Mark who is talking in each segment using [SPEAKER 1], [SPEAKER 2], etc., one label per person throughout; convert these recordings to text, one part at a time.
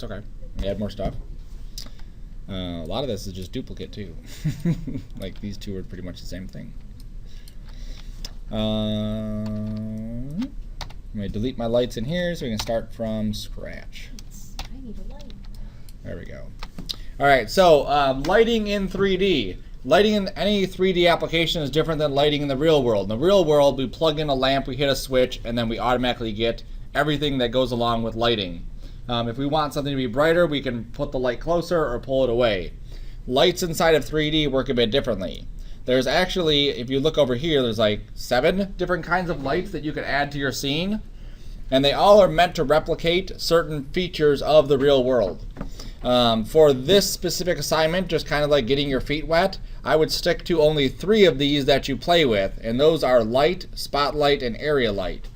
[SPEAKER 1] It's okay. We add more stuff. A lot of this is just duplicate too. Like these two are pretty much the same thing. I'm going to delete my lights in here so we can start from scratch.
[SPEAKER 2] I need a light.
[SPEAKER 1] There we go. All right, so lighting in 3D. Lighting in any 3D application is different than lighting in the real world. In the real world, we plug in a lamp, we hit a switch, and then we automatically get everything that goes along with lighting. If we want something to be brighter, we can put the light closer or pull it away. Lights inside of 3D work a bit differently. There's actually, if you look over here, there's like 7 different kinds of lights that you can add to your scene. And they all are meant to replicate certain features of the real world. For this specific assignment, just kind of like getting your feet wet, I would stick to only 3 of these that you play with. And those are light, spotlight, and area light.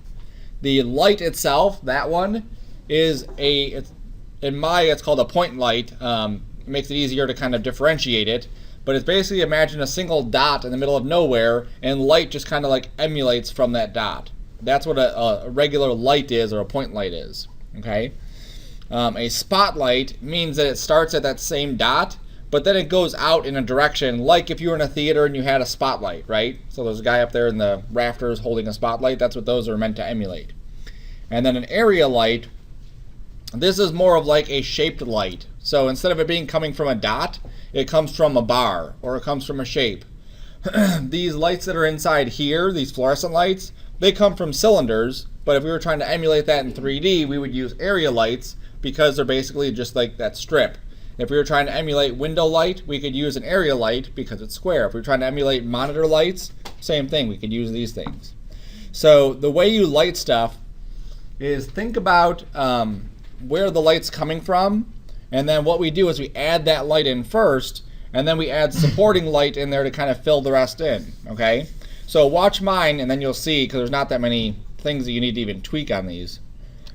[SPEAKER 1] The light itself, that one, is it's called a point light. It makes it easier to kind of differentiate it. But it's basically, imagine a single dot in the middle of nowhere, and light just kind of like emulates from that dot. That's what a regular light is, or a point light is. Okay. A spotlight means that it starts at that same dot, but then it goes out in a direction, like if you were in a theater and you had a spotlight, right? So there's a guy up there in the rafters holding a spotlight. That's what those are meant to emulate. And then an area light, this is more of like a shaped light. So instead of it being coming from a dot, it comes from a bar, or it comes from a shape. These lights that are inside here, these fluorescent lights, they come from cylinders, but if we were trying to emulate that in 3D, we would use area lights because they're basically just like that strip. If we were trying to emulate window light, we could use an area light because it's square. If we were trying to emulate monitor lights, same thing, we could use these things. So the way you light stuff is think about where the light's coming from, and then what we do is we add that light in first, and then we add supporting light in there to kind of fill the rest in, okay? So watch mine, and then you'll see, because there's not that many things that you need to even tweak on these.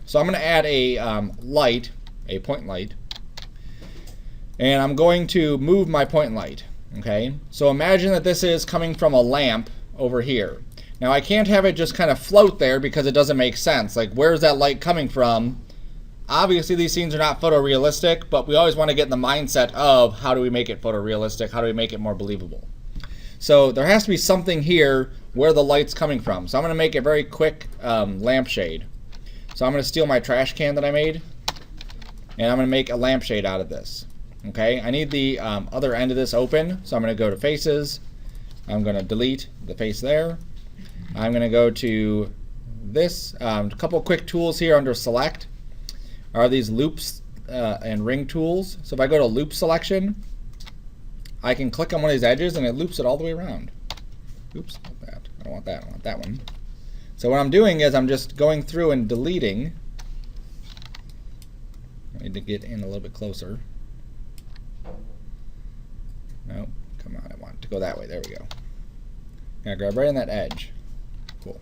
[SPEAKER 1] So I'm going to add a light, a point light, and I'm going to move my point light, okay? So imagine that this is coming from a lamp over here. Now I can't have it just kind of float there because it doesn't make sense. Like, where's that light coming from? Obviously these scenes are not photorealistic, but we always want to get in the mindset of how do we make it photorealistic, how do we make it more believable. So there has to be something here where the light's coming from. So I'm going to make a very quick lampshade. So I'm going to steal my trash can that I made, and I'm going to make a lampshade out of this. Okay, I need the other end of this open, so I'm going to go to faces. I'm going to delete the face there. I'm going to go to this. A couple quick tools here under select are these loops and ring tools. So if I go to loop selection, I can click on one of these edges and it loops it all the way around. Oops, not that. I don't want that. I want that one. So what I'm doing is I'm just going through and deleting. I need to get in a little bit closer. No, come on, I want it to go that way. There we go. Now grab right on that edge. Cool.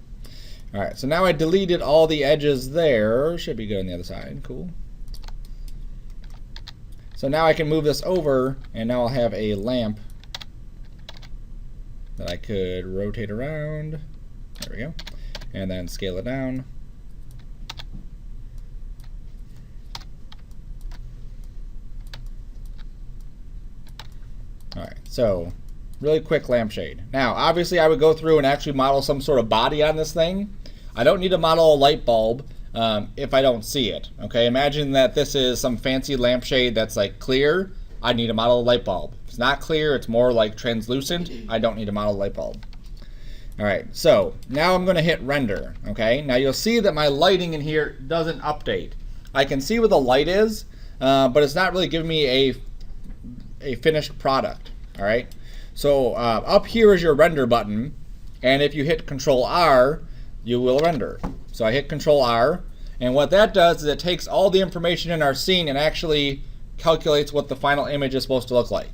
[SPEAKER 1] All right, so now I deleted all the edges there. Should be good on the other side. Cool. So now I can move this over, and now I'll have a lamp that I could rotate around. There we go. And then scale it down. All right, so really quick lampshade. Now, obviously I would go through and actually model some sort of body on this thing. I don't need to model a light bulb if I don't see it. Okay, imagine that this is some fancy lampshade that's like clear. I need to model a light bulb. If it's not clear, it's more like translucent, I don't need to model a light bulb. All right, so now I'm going to hit render. Okay, now you'll see that my lighting in here doesn't update. I can see where the light is, but it's not really giving me a finished product. All right, so up here is your render button, and if you hit Control R, you will render. So I hit Control R, and what that does is it takes all the information in our scene and actually calculates what the final image is supposed to look like.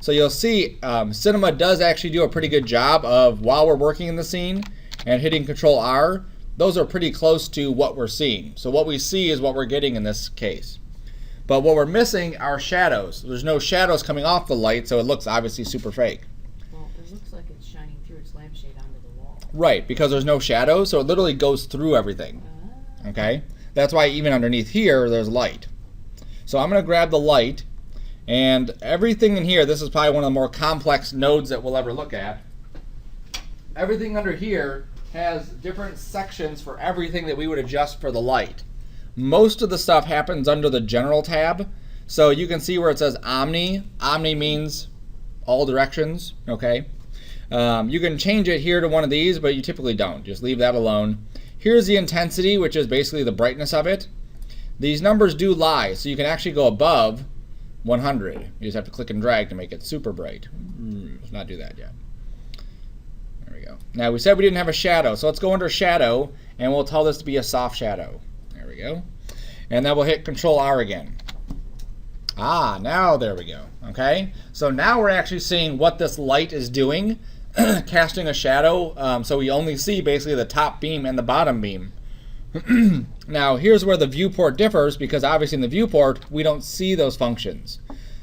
[SPEAKER 1] So you'll see Cinema does actually do a pretty good job of, while we're working in the scene and hitting Control R, those are pretty close to what we're seeing. So what we see is what we're getting in this case. But what we're missing are shadows. There's no shadows coming off the light, so it looks obviously super fake.
[SPEAKER 2] Well, it looks like it's shining through its lampshade onto the wall.
[SPEAKER 1] Right, because there's no shadows, so it literally goes through everything. Okay? That's why even underneath here, there's light. So I'm going to grab the light, and everything in here, this is probably one of the more complex nodes that we'll ever look at. Everything under here has different sections for everything that we would adjust for the light. Most of the stuff happens under the General tab. So you can see where it says Omni. Omni means all directions, okay? You can change it here to one of these, but you typically don't. Just leave that alone. Here's the intensity, which is basically the brightness of it. These numbers do lie, so you can actually go above 100. You just have to click and drag to make it super bright. Let's not do that yet. There we go. Now we said we didn't have a shadow, so let's go under shadow, and we'll tell this to be a soft shadow. There we go. And then we'll hit Control R again. Ah, now there we go. Okay, so now we're actually seeing what this light is doing, casting a shadow, so we only see basically the top beam and the bottom beam. Now here's where the viewport differs, because obviously in the viewport we don't see those functions.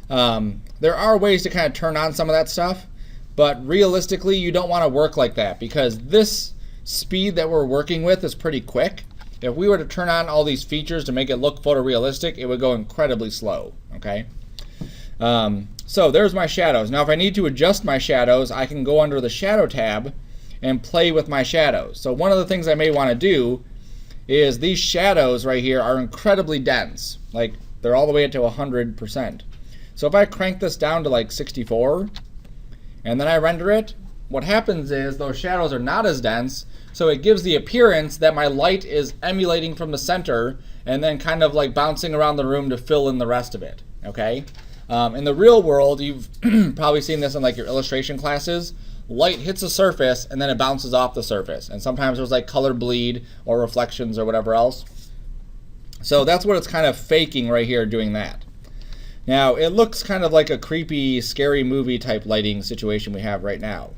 [SPEAKER 1] There are ways to kind of turn on some of that stuff, but realistically you don't want to work like that, because this speed that we're working with is pretty quick. If we were to turn on all these features to make it look photorealistic, it would go incredibly slow, okay? So there's my shadows. Now if I need to adjust my shadows, I can go under the Shadow tab and play with my shadows. So one of the things I may want to do is these shadows right here are incredibly dense. Like, they're all the way up to 100%. So if I crank this down to like 64, and then I render it, what happens is those shadows are not as dense, so it gives the appearance that my light is emulating from the center and then kind of like bouncing around the room to fill in the rest of it, okay? In the real world, you've probably seen this in like your illustration classes. Light hits a surface and then it bounces off the surface. And sometimes there's like color bleed or reflections or whatever else. So that's what it's kind of faking right here, doing that. Now it looks kind of like a creepy, scary movie type lighting situation we have right now.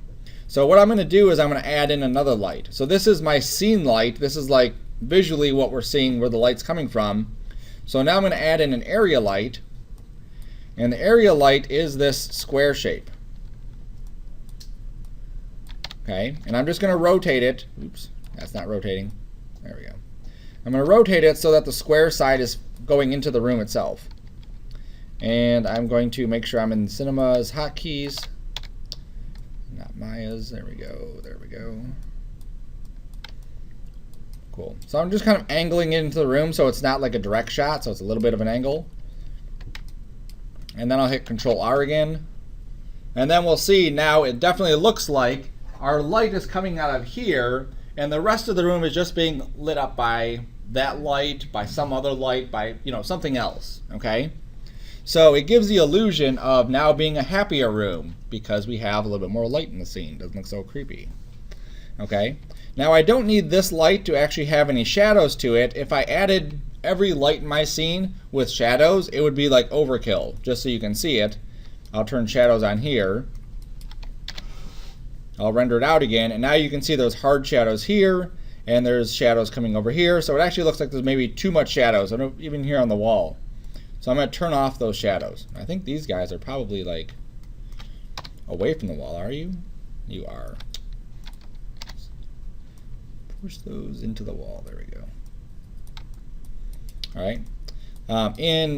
[SPEAKER 1] So what I'm going to do is I'm going to add in another light. So this is my scene light. This is like visually what we're seeing, where the light's coming from. So now I'm going to add in an area light. And the area light is this square shape. Okay, and I'm just going to rotate it. Oops, that's not rotating. There we go. I'm going to rotate it so that the square side is going into the room itself. And I'm going to make sure I'm in Cinema's hotkeys, not Maya's. There we go. There we go. Cool. So I'm just kind of angling it into the room so it's not like a direct shot, so it's a little bit of an angle. And then I'll hit Control R again. And then we'll see now it definitely looks like our light is coming out of here, and the rest of the room is just being lit up by that light, by some other light, by, you know, something else, okay? So it gives the illusion of now being a happier room because we have a little bit more light in the scene. Doesn't look so creepy, okay? Now I don't need this light to actually have any shadows to it. If I added every light in my scene with shadows, it would be like overkill. Just so you can see it, I'll turn shadows on here. I'll render it out again, and now you can see there's hard shadows here, and there's shadows coming over here. So it actually looks like there's maybe too much shadows, even here on the wall. So I'm going to turn off those shadows. I think these guys are probably like away from the wall. Are you? You are. Push those into the wall. There we go. All right. In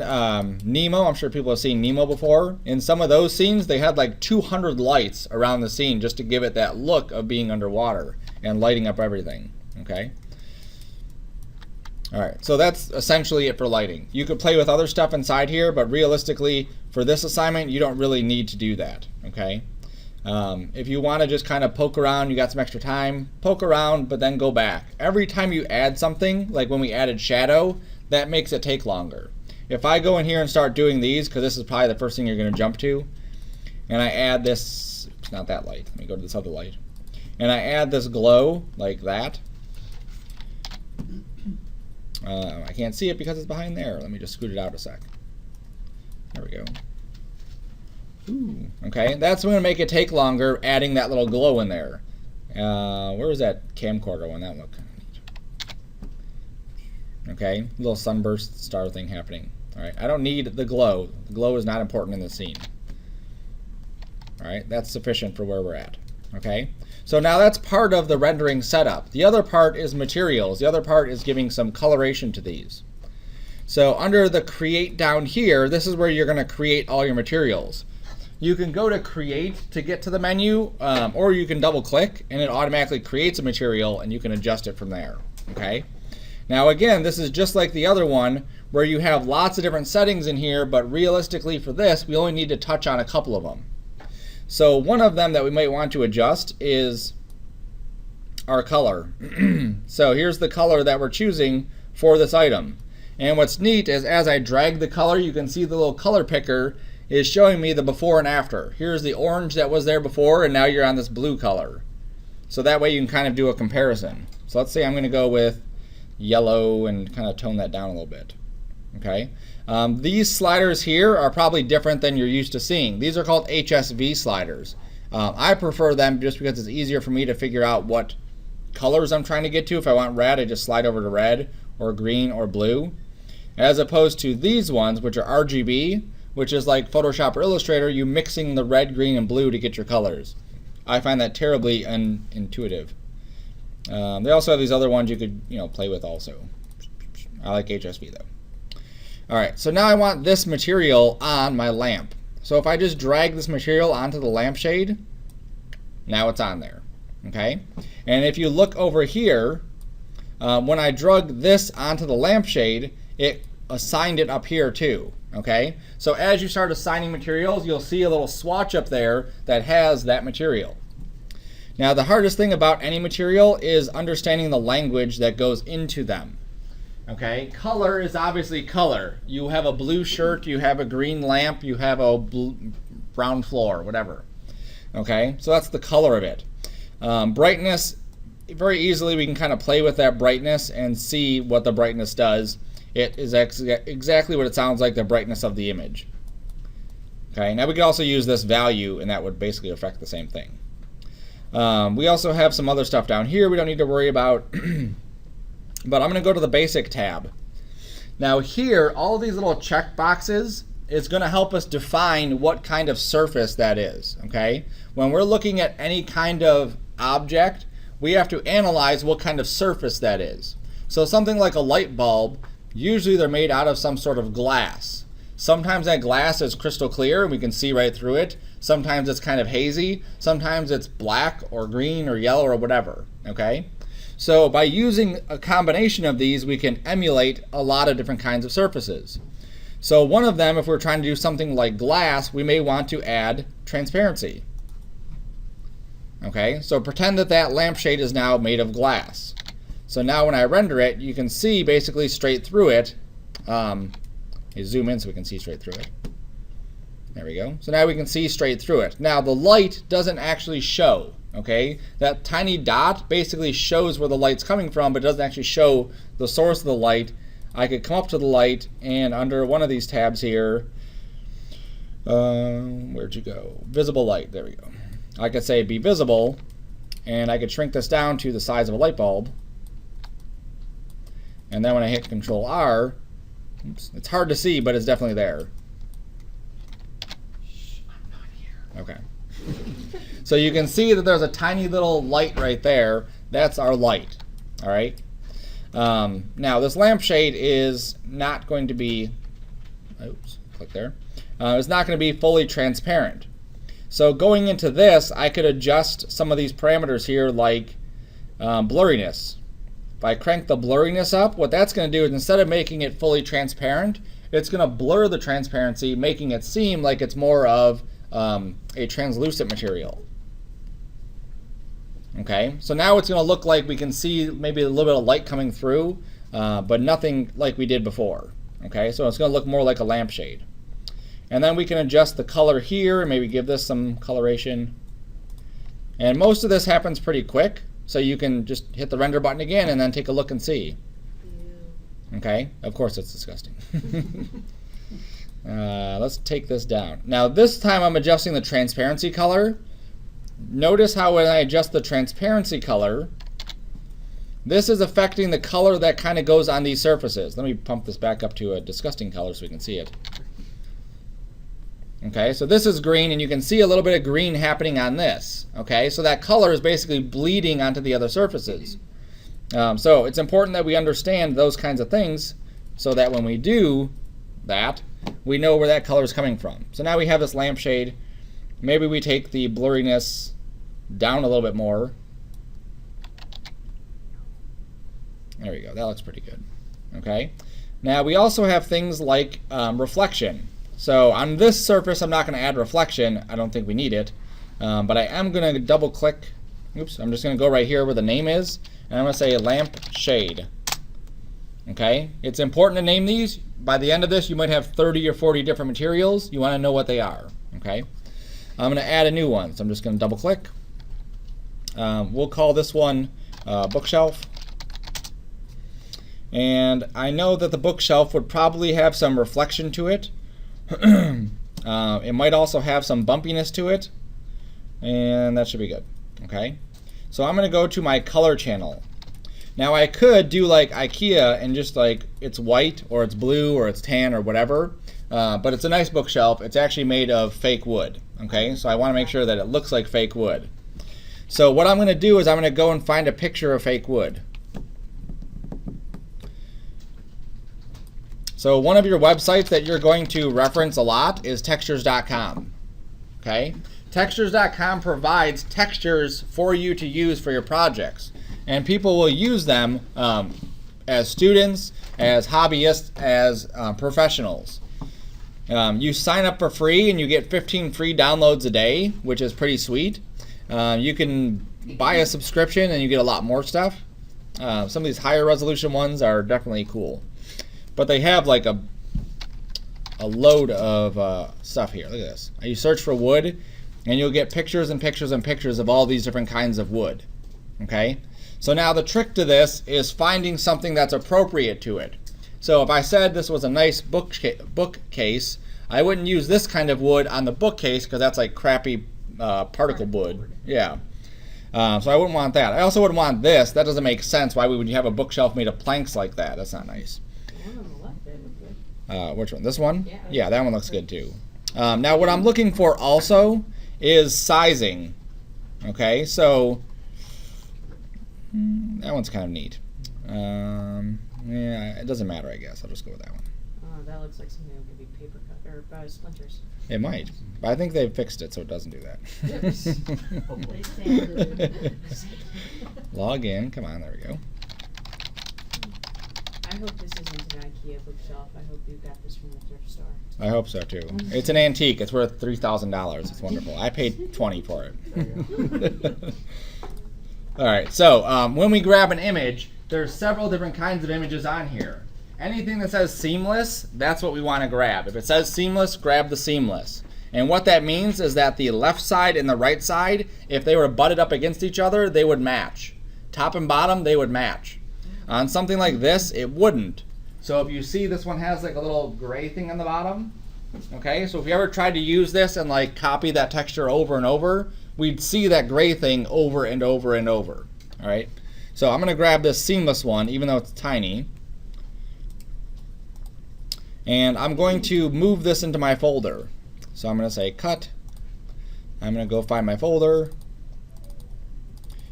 [SPEAKER 1] Nemo, I'm sure people have seen Nemo before. In some of those scenes, they had like 200 lights around the scene just to give it that look of being underwater and lighting up everything. Okay. All right, so that's essentially it for lighting. You could play with other stuff inside here, but realistically, for this assignment, you don't really need to do that, okay? If you want to just kind of poke around, you got some extra time, poke around, but then go back. Every time you add something, like when we added shadow, that makes it take longer. If I go in here and start doing these, because this is probably the first thing you're going to jump to, and I add this, it's not that light, let me go to this other light, and I add this glow like that. I can't see it because it's behind there. Let me just scoot it out a sec. There we go. Ooh, okay, that's going to make it take longer, adding that little glow in there. Where was that camcorder one? That look. Okay, little sunburst star thing happening. All right, I don't need the glow. The glow is not important in the scene. All right, that's sufficient for where we're at. Okay, so now that's part of the rendering setup. The other part is materials. The other part is giving some coloration to these. So under the create down here, this is where you're going to create all your materials. You can go to create to get to the menu, or you can double click and it automatically creates a material and you can adjust it from there. Okay. Now again, this is just like the other one where you have lots of different settings in here, but realistically for this, we only need to touch on a couple of them. So one of them that we might want to adjust is our color. So here's the color that we're choosing for this item. And what's neat is as I drag the color, you can see the little color picker is showing me the before and after. Here's the orange that was there before, and now you're on this blue color. So that way you can kind of do a comparison. So let's say I'm going to go with yellow and kind of tone that down a little bit. Okay. These sliders here are probably different than you're used to seeing. These are called HSV sliders. I prefer them just because it's easier for me to figure out what colors I'm trying to get to. If I want red, I just slide over to red, or green, or blue. As opposed to these ones, which are RGB, which is like Photoshop or Illustrator, you mixing the red, green, and blue to get your colors. I find that terribly unintuitive. They also have these other ones you could play with also. I like HSV though. Alright, so now I want this material on my lamp. So if I just drag this material onto the lampshade, now it's on there. Okay? And if you look over here, when I drug this onto the lampshade, it assigned it up here too. Okay? So as you start assigning materials, you'll see a little swatch up there that has that material. Now the hardest thing about any material is understanding the language that goes into them. Okay, color is obviously color. You have a blue shirt, you have a green lamp, you have a brown floor, whatever. Okay, so that's the color of it. Brightness, very easily we can kind of play with that brightness and see what the brightness does. It is exactly what it sounds like, the brightness of the image. Okay, now we can also use this value and that would basically affect the same thing. We also have some other stuff down here we don't need to worry about. But I'm going to go to the basic tab. Now here, all of these little check boxes is going to help us define what kind of surface that is. Okay? When we're looking at any kind of object, we have to analyze what kind of surface that is. So something like a light bulb, usually they're made out of some sort of glass. Sometimes that glass is crystal clear and we can see right through it. Sometimes it's kind of hazy. Sometimes it's black or green or yellow or whatever. Okay? So by using a combination of these, we can emulate a lot of different kinds of surfaces. So one of them, if we're trying to do something like glass, we may want to add transparency. Okay, so pretend that that lampshade is now made of glass. So now when I render it, you can see basically straight through it. You zoom in so we can see straight through it. There we go. So now we can see straight through it. Now the light doesn't actually show. Okay, that tiny dot basically shows where the light's coming from, but doesn't actually show the source of the light. I could come up to the light and under one of these tabs here, where'd you go? Visible light, there we go. I could say be visible, and I could shrink this down to the size of a light bulb. And then when I hit Control R, oops, it's hard to see, but it's definitely there. Shh, I'm not here. Okay. So you can see that there's a tiny little light right there. That's our light. All right. Now this lampshade is not going to be, oops, click there. It's not going to be fully transparent. So going into this, I could adjust some of these parameters here, like blurriness. If I crank the blurriness up, what that's going to do is instead of making it fully transparent, it's going to blur the transparency, making it seem like it's more of a translucent material. Okay, so now it's going to look like we can see maybe a little bit of light coming through, but nothing like we did before. Okay, so it's going to look more like a lampshade. And then we can adjust the color here and maybe give this some coloration. And most of this happens pretty quick, so you can just hit the render button again and then take a look and see. Ew. Okay, of course it's disgusting. Let's take this down. Now this time I'm adjusting the transparency color. Notice how when I adjust the transparency color, this is affecting the color that kind of goes on these surfaces. Let me pump this back up to a disgusting color so we can see it. Okay, so this is green and you can see a little bit of green happening on this. Okay, so that color is basically bleeding onto the other surfaces. So it's important that we understand those kinds of things so that when we do that, we know where that color is coming from. So now we have this lampshade. Maybe we take the blurriness down a little bit more. There we go. That looks pretty good. Okay. Now we also have things like reflection. So on this surface, I'm not going to add reflection. I don't think we need it. But I am going to double click. Oops. I'm just going to go right here where the name is. And I'm going to say Lampshade. Okay. It's important to name these. By the end of this, you might have 30 or 40 different materials. You want to know what they are. Okay. I'm going to add a new one. So I'm just going to double click. We'll call this one bookshelf. And I know that the bookshelf would probably have some reflection to it. It might also have some bumpiness to it. And that should be good. Okay. So I'm going to go to my color channel. Now I could do like IKEA and just like it's white or it's blue or it's tan or whatever. But it's a nice bookshelf. It's actually made of fake wood. Okay. So I want to make sure that it looks like fake wood. So what I'm going to do is I'm going to go and find a picture of fake wood. So one of your websites that you're going to reference a lot is textures.com. Okay? Textures.com provides textures for you to use for your projects. And people will use them as students, as hobbyists, as professionals. You sign up for free and you get 15 free downloads a day, which is pretty sweet. You can buy a subscription and you get a lot more stuff. Some of these higher resolution ones are definitely cool. But they have like a load of stuff here. Look at this. You search for wood, and you'll get pictures and pictures and pictures of all these different kinds of wood. Okay? So now the trick to this is finding something that's appropriate to it. So if I said this was a nice bookcase, I wouldn't use this kind of wood on the bookcase because that's like crappy particle wood. Yeah. So I wouldn't want that. I also wouldn't want this. That doesn't make sense. Why would you have a bookshelf made of planks like that? That's not nice. Which one? This one? Yeah, that one looks good too. Now what I'm looking for also is sizing. Okay, so that one's kind of neat. Yeah, it doesn't matter, I guess. I'll just go with that one.
[SPEAKER 2] Oh, that looks like something that could be paper cut or splinters.
[SPEAKER 1] It might, but I think they've fixed it so it doesn't do that. Log in. Come on, there we go.
[SPEAKER 2] I hope this isn't an IKEA bookshelf. I hope you got this from the thrift store.
[SPEAKER 1] I hope so too. It's an antique. It's worth $3,000. It's wonderful. I paid $20 for it. All right. So when we grab an image, there's several different kinds of images on here. Anything that says seamless, that's what we want to grab. If it says seamless, grab the seamless. And what that means is that the left side and the right side, if they were butted up against each other, they would match. Top and bottom, they would match. On something like this, it wouldn't. So if you see this one has like a little gray thing on the bottom, okay? So if you ever tried to use this and like copy that texture over and over, we'd see that gray thing over and over and over, all right? So I'm gonna grab this seamless one, even though it's tiny. And I'm going to move this into my folder. So I'm gonna say cut. I'm gonna go find my folder.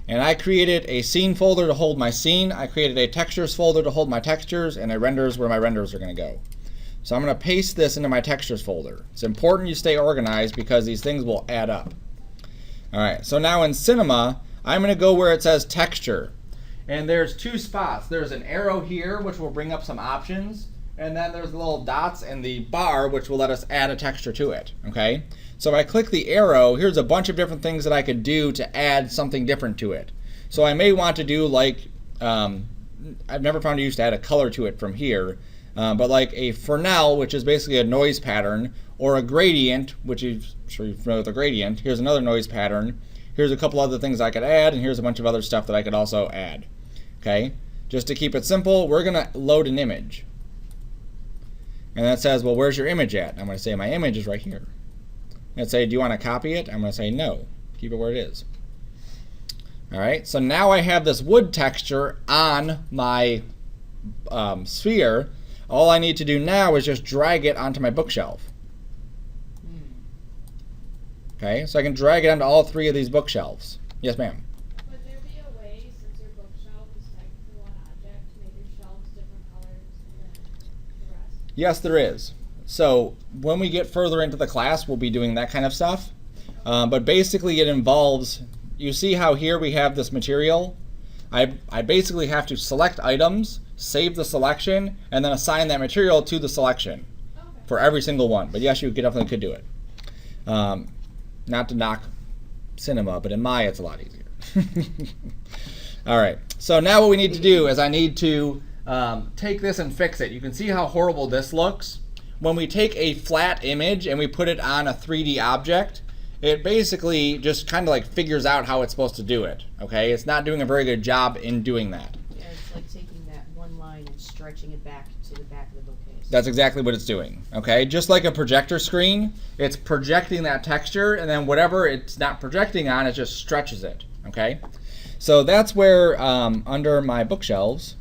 [SPEAKER 1] And I created a scene folder to hold my scene. I created a textures folder to hold my textures, and a renders where my renders are going to go. So I'm going to paste this into my textures folder. It's important you stay organized because these things will add up. All right, so now in Cinema, I'm going to go where it says texture. And there's two spots. There's an arrow here, which will bring up some options. And then there's the little dots and the bar, which will let us add a texture to it. Okay? So if I click the arrow, here's a bunch of different things that I could do to add something different to it. So I may want to do like, I've never found a use to add a color to it from here, but like a Fresnel, which is basically a noise pattern, or a gradient, which is, I'm sure you're familiar with a gradient. Here's another noise pattern. Here's a couple other things I could add, and here's a bunch of other stuff that I could also add. Okay? Just to keep it simple, we're going to load an image. And that says, well, where's your image at? And I'm going to say my image is right here. And say, do you want to copy it? I'm going to say no. Keep it where it is. All right, so now I have this wood texture on my sphere. All I need to do now is just drag it onto my bookshelf. Okay, so I can drag it onto all three of these bookshelves. Yes, ma'am.
[SPEAKER 3] Would there be a way, since your bookshelf is technically one object, to make your shelves different colors?
[SPEAKER 1] Yes, there is. So when we get further into the class, we'll be doing that kind of stuff. But basically it involves, you see how here we have this material? I basically have to select items, save the selection, and then assign that material to the selection for every single one. But yes, you definitely could do it. Not to knock Cinema, but in Maya it's a lot easier. All right, so now what we need to do is I need to take this and fix it. You can see how horrible this looks. When we take a flat image and we put it on a 3D object, it basically just kind of like figures out how it's supposed to do it. Okay, it's not doing a very good job in doing that.
[SPEAKER 2] Yeah, it's like taking that one line and stretching it back to the back of the bookcase.
[SPEAKER 1] That's exactly what it's doing. Okay, just like a projector screen, it's projecting that texture, and then whatever it's not projecting on, it just stretches it. Okay, so that's where under my bookshelves,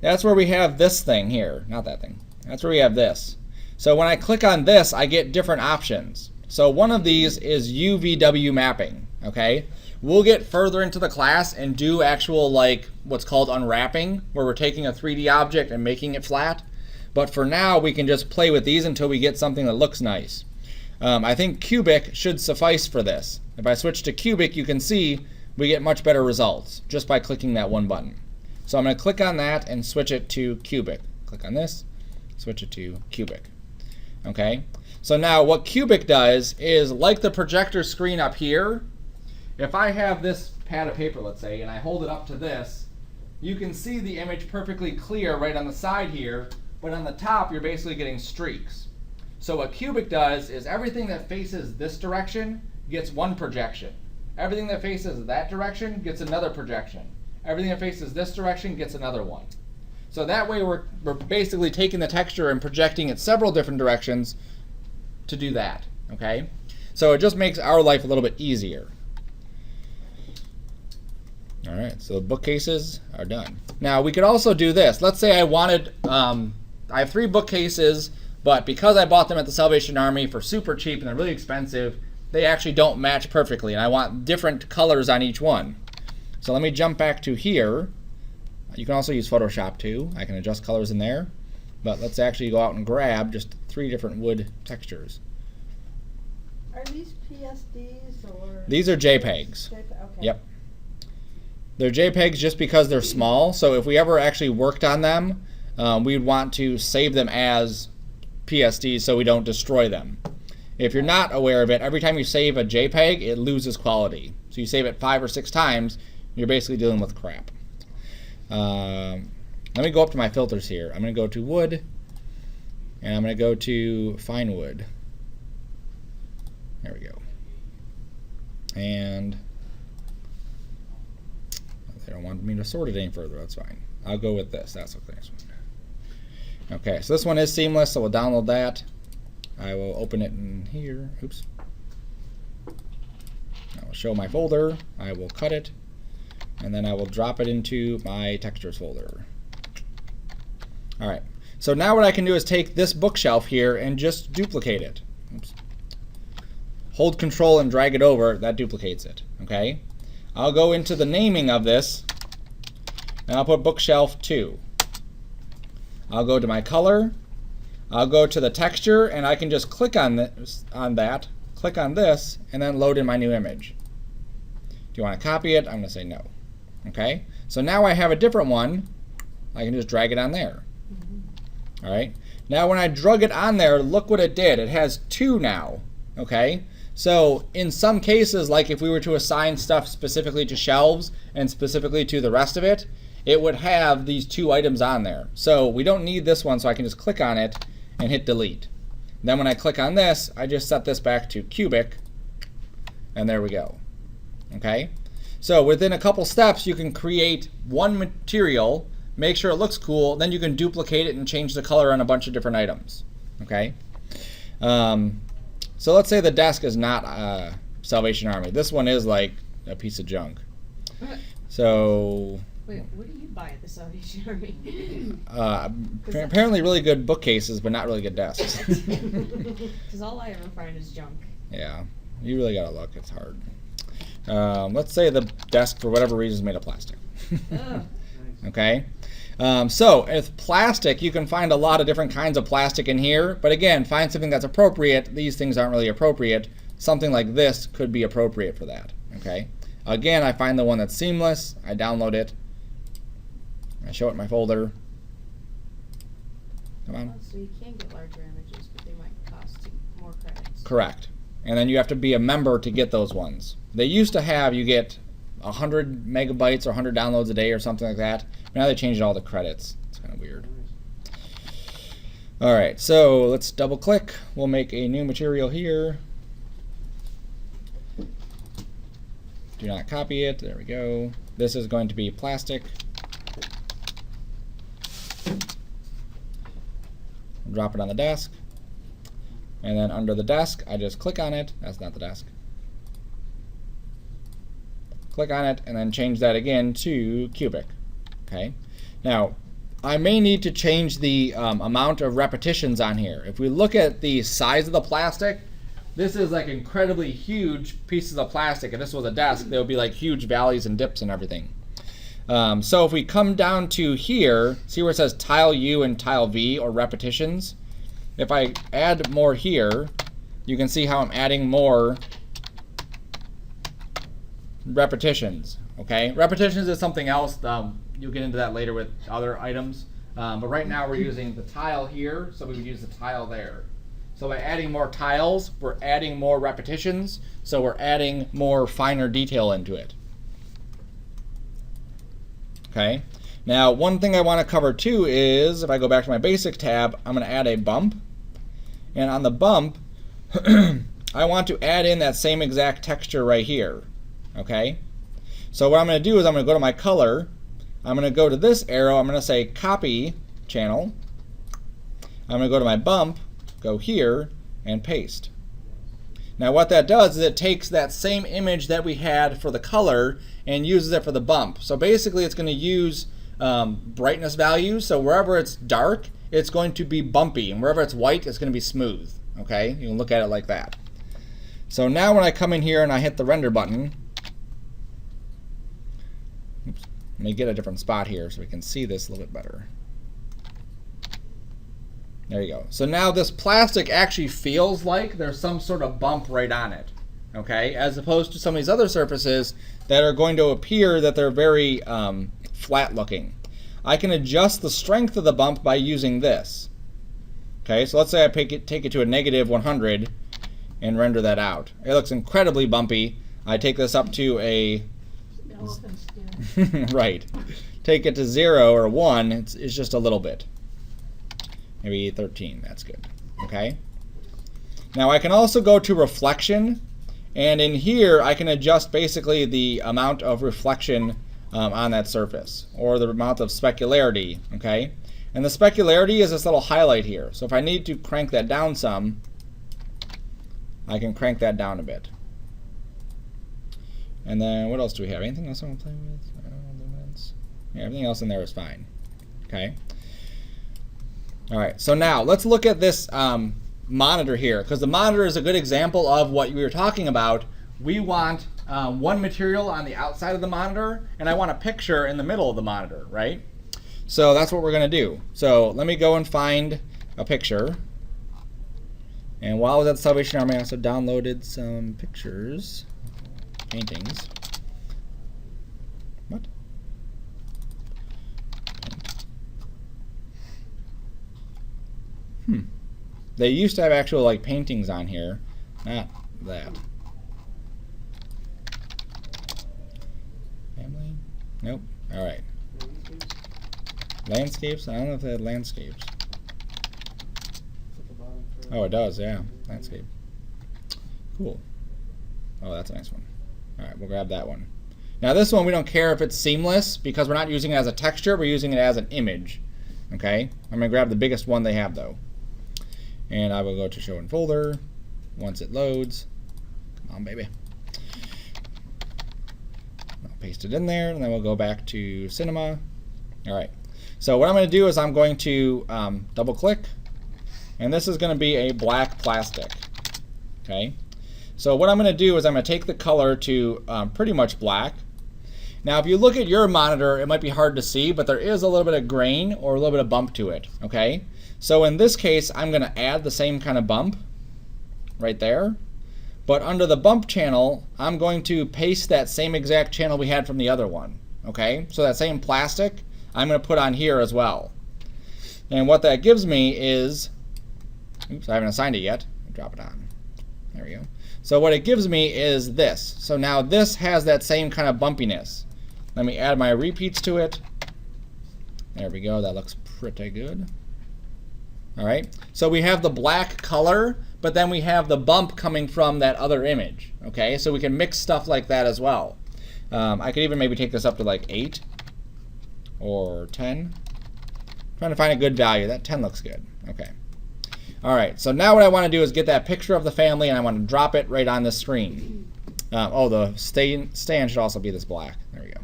[SPEAKER 1] that's where we have this thing here, not that thing. That's where we have this. So when I click on this, I get different options. So one of these is UVW mapping. Okay, we'll get further into the class and do actual like what's called unwrapping, where we're taking a 3D object and making it flat. But for now, we can just play with these until we get something that looks nice. I think cubic should suffice for this. If I switch to cubic, you can see we get much better results just by clicking that one button. So I'm going to click on that and switch it to cubic. Click on this, switch it to cubic. Okay, so now what cubic does is, like the projector screen up here, if I have this pad of paper, let's say, and I hold it up to this, you can see the image perfectly clear right on the side here, but on the top you're basically getting streaks. So what cubic does is everything that faces this direction gets one projection. Everything that faces that direction gets another projection. Everything that faces this direction gets another one. So that way we're basically taking the texture and projecting it several different directions to do that. Okay? So it just makes our life a little bit easier. All right, so the bookcases are done. Now we could also do this. Let's say I wanted, I have 3 bookcases, but because I bought them at the Salvation Army for super cheap and they're really expensive, they actually don't match perfectly, and I want different colors on each one. So let me jump back to here. You can also use Photoshop too. I can adjust colors in there. But let's actually go out and grab just 3 different wood textures.
[SPEAKER 3] Are these PSDs or?
[SPEAKER 1] These are JPEGs.
[SPEAKER 3] Okay.
[SPEAKER 1] Yep. They're JPEGs just because they're small. So if we ever actually worked on them, we'd want to save them as PSDs so we don't destroy them. If you're not aware of it, every time you save a JPEG, it loses quality. So you save it 5 or 6 times, you're basically dealing with crap. Let me go up to my filters here. I'm going to go to wood, and I'm going to go to fine wood. There we go. And they don't want me to sort it any further. That's fine. I'll go with this. That's the nice one. Okay, so this one is seamless, so we'll download that. I will open it in here. Oops. I will show my folder. I will cut it. And then I will drop it into my textures folder. All right. So now what I can do is take this bookshelf here and just duplicate it. Oops. Hold Control and drag it over. That duplicates it. Okay. I'll go into the naming of this, and I'll put bookshelf 2. I'll go to my color. I'll go to the texture, and I can just click on this, click on this, and then load in my new image. Do you want to copy it? I'm going to say no. Okay, so now I have a different one. I can just drag it on there. All right, now when I drug it on there, look what it did. It has 2 now. Okay, so in some cases, like if we were to assign stuff specifically to shelves and specifically to the rest of it, it would have these 2 items on there. So we don't need this one, so I can just click on it and hit delete. Then when I click on this, I just set this back to cubic, and there we go. Okay, so within a couple steps, you can create one material, make sure it looks cool, then you can duplicate it and change the color on a bunch of different items. Okay, so let's say the desk is not Salvation Army. This one is like a piece of junk. So
[SPEAKER 2] wait, what do you buy at the Salvation Army?
[SPEAKER 1] Apparently really good bookcases, but not really good desks.
[SPEAKER 2] Because all I ever find is junk.
[SPEAKER 1] Yeah, you really gotta look. It's hard. Let's say the desk, for whatever reason, is made of plastic. Okay. So with plastic, you can find a lot of different kinds of plastic in here. But again, find something that's appropriate. These things aren't really appropriate. Something like this could be appropriate for that. Okay. Again, I find the one that's seamless. I download it. I show it in my folder. Come on.
[SPEAKER 2] So you can get larger images, but they might cost more credits.
[SPEAKER 1] Correct. And then you have to be a member to get those ones. They used to have you get 100 megabytes or 100 downloads a day or something like that. Now they changed all the credits. It's kind of weird. All right, so let's double click. We'll make a new material here. Do not copy it. There we go. This is going to be plastic. Drop it on the desk. And then under the desk, I just click on it. That's not the desk. Click on it and then change that again to cubic. Okay. Now, I may need to change the amount of repetitions on here. If we look at the size of the plastic, this is like incredibly huge pieces of plastic. If this was a desk, there would be like huge valleys and dips and everything. So if we come down to here, see where it says tile U and tile V or repetitions? If I add more here, you can see how I'm adding more repetitions. Okay, repetitions is something else. You'll get into that later with other items. But right now we're using the tile here, so we would use the tile there. So by adding more tiles, we're adding more repetitions, so we're adding more finer detail into it. Okay. Now, one thing I want to cover too is, if I go back to my basic tab, I'm going to add a bump. And on the bump, I want to add in that same exact texture right here. Okay. So what I'm going to do is I'm going to go to my color. I'm going to go to this arrow. I'm going to say copy channel. I'm going to go to my bump, go here, and paste. Now what that does is it takes that same image that we had for the color and uses it for the bump. So basically it's going to use brightness values. So wherever it's dark, it's going to be bumpy, and wherever it's white, it's going to be smooth. Okay, you can look at it like that. So now when I come in here and I hit the render button, oops, let me get a different spot here so we can see this a little bit better. There you go. So now this plastic actually feels like there's some sort of bump right on it, okay? As opposed to some of these other surfaces that are going to appear that they're very flat looking. I can adjust the strength of the bump by using this. Okay, so let's say I take it to a negative 100 and render that out. It looks incredibly bumpy. I take this up to a
[SPEAKER 3] Elephant skin.
[SPEAKER 1] right. Take it to 0 or 1. It's just a little bit. Maybe 13. That's good. Okay. Now I can also go to reflection, and in here I can adjust basically the amount of reflection on that surface, or the amount of specularity. Okay. And the specularity is this little highlight here. So if I need to crank that down some, I can crank that down a bit. And then what else do we have? Anything else I want to play with? Lumens. Yeah, everything else in there is fine. Okay. All right. So now let's look at this monitor here, because the monitor is a good example of what we were talking about. We want one material on the outside of the monitor, and I want a picture in the middle of the monitor, right? So that's what we're going to do. So let me go and find a picture. And while I was at the Salvation Army, I also downloaded some pictures, paintings. What? They used to have actual like paintings on here, not that. Family? Nope. All right. Landscapes? I don't know if they had landscapes. Oh, it does, yeah. Landscape. Cool. Oh, that's a nice one. All right, we'll grab that one. Now this one, we don't care if it's seamless because we're not using it as a texture, we're using it as an image. Okay? I'm going to grab the biggest one they have though. And I will go to show in folder once it loads. Come on, baby. I'll paste it in there, and then we'll go back to Cinema. All right. So what I'm going to do is I'm going to double click, and this is going to be a black plastic. Okay. So what I'm going to do is I'm going to take the color to pretty much black, Now, if you look at your monitor, it might be hard to see, but there is a little bit of grain or a little bit of bump to it, okay? So in this case, I'm going to add the same kind of bump right there. But under the bump channel, I'm going to paste that same exact channel we had from the other one, okay? So that same plastic, I'm going to put on here as well. And what that gives me is, oops, I haven't assigned it yet. Drop it on. There we go. So what it gives me is this. So now this has that same kind of bumpiness. Let me add my repeats to it. There we go. That looks pretty good. All right. So we have the black color, but then we have the bump coming from that other image. Okay. So we can mix stuff like that as well. I could even maybe take this up to like 8 or 10. Trying to find a good value. That 10 looks good. Okay. All right. So now what I want to do is get that picture of the family, and I want to drop it right on the screen. Oh, the stand should also be this black. There we go.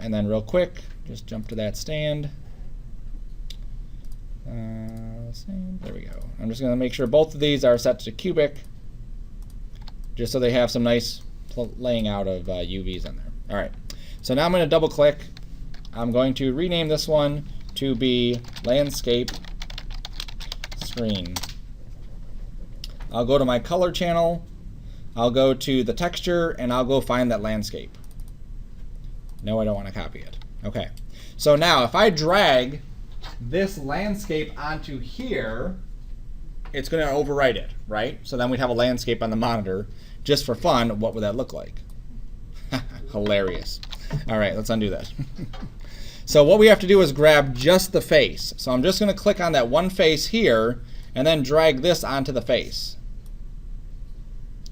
[SPEAKER 1] And then real quick, just jump to that stand. There we go. I'm just going to make sure both of these are set to cubic, just so they have some nice laying out of UVs in there. All right. So now I'm going to double click. I'm going to rename this one to be landscape screen. I'll go to my color channel. I'll go to the texture, and I'll go find that landscape. No, I don't want to copy it. Okay. So now if I drag this landscape onto here, it's going to overwrite it, right? So then we'd have a landscape on the monitor. Just for fun, what would that look like? Hilarious. All right, let's undo that. So what we have to do is grab just the face. So I'm just going to click on that one face here and then drag this onto the face.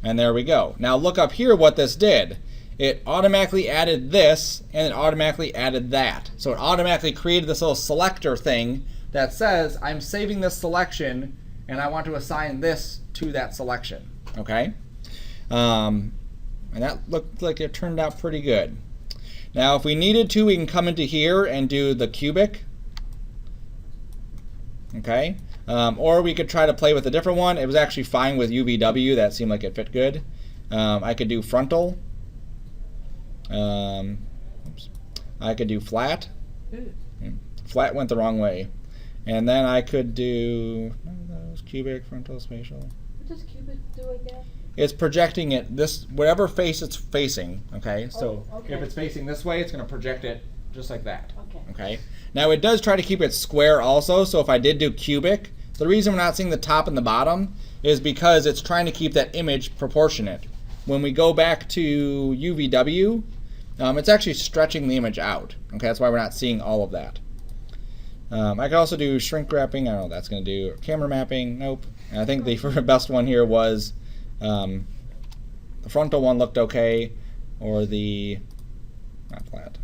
[SPEAKER 1] And there we go. Now look up here what this did. It automatically added this, and it automatically added that. So it automatically created this little selector thing that says, I'm saving this selection, and I want to assign this to that selection. Okay? And that looked like it turned out pretty good. Now, if we needed to, we can come into here and do the cubic. Okay? Or we could try to play with a different one. It was actually fine with UVW. That seemed like it fit good. I could do frontal. Oops. I could do flat. Flat went the wrong way. And then I could do cubic, frontal, spatial.
[SPEAKER 3] What does cubic do again?
[SPEAKER 1] It's projecting it this whatever face it's facing. Okay, so
[SPEAKER 3] okay.
[SPEAKER 1] if it's facing this way, it's going to project it just like that.
[SPEAKER 3] Okay.
[SPEAKER 1] Okay. Now it does try to keep it square also. So if I did do cubic, the reason we're not seeing the top and the bottom is because it's trying to keep that image proportionate. When we go back to UVW, it's actually stretching the image out. Okay, that's why we're not seeing all of that. I could also do shrink wrapping. I don't know what that's going to do. Camera mapping. Nope. And I think the best one here was the frontal one looked okay, or the not flat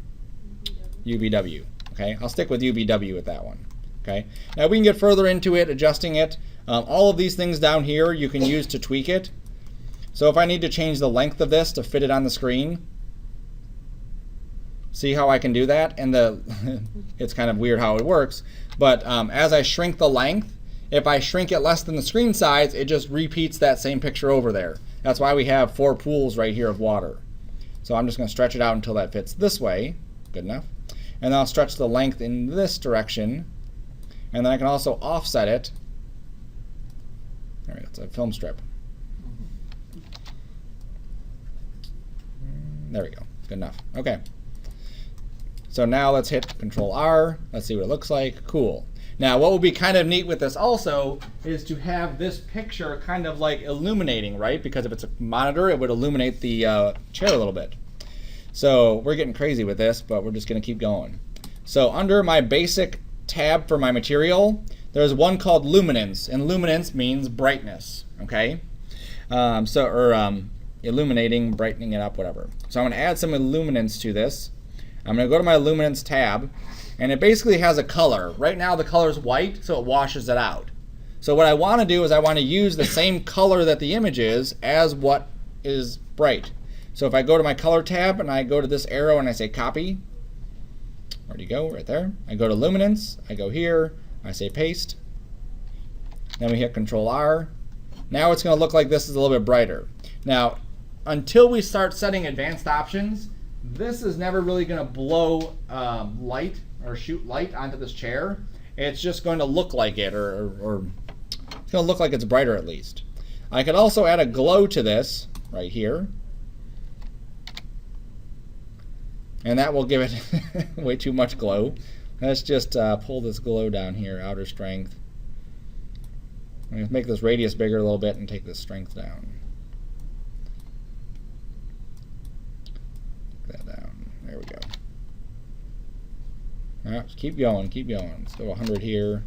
[SPEAKER 1] UVW. Okay, I'll stick with UVW with that one. Okay. Now we can get further into it, adjusting it. All of these things down here you can use to tweak it. So if I need to change the length of this to fit it on the screen, see how I can do that? And it's kind of weird how it works, but as I shrink the length, if I shrink it less than the screen size, it just repeats that same picture over there. That's why we have 4 pools right here of water. So I'm just going to stretch it out until that fits this way. Good enough. And then I'll stretch the length in this direction. And then I can also offset it. There we go. It's a film strip. There we go. Good enough. Okay. So now let's hit Control R. Let's see what it looks like. Cool. Now what will be kind of neat with this also is to have this picture kind of like illuminating, right? Because if it's a monitor, it would illuminate the chair a little bit. So we're getting crazy with this, but we're just going to keep going. So under my basic tab for my material, there's one called luminance, and luminance means brightness. Okay, illuminating, brightening it up, whatever. So I'm going to add some illuminance to this. I'm going to go to my luminance tab, and it basically has a color. Right now the color is white, so it washes it out. So what I want to do is I want to use the same color that the image is as what is bright. So if I go to my color tab and I go to this arrow and I say copy, where'd you go? Right there. I go to luminance, I go here, I say paste. Then we hit Control R. Now it's going to look like this is a little bit brighter. Now, until we start setting advanced options, this is never really going to blow light or shoot light onto this chair. It's just going to look like it, or it's going to look like it's brighter at least. I could also add a glow to this right here. And that will give it way too much glow. Let's just pull this glow down here, outer strength. I'm going to make this radius bigger a little bit and take this strength down. Take that down. There we go. All right, keep going, keep going. Let's go 100 here,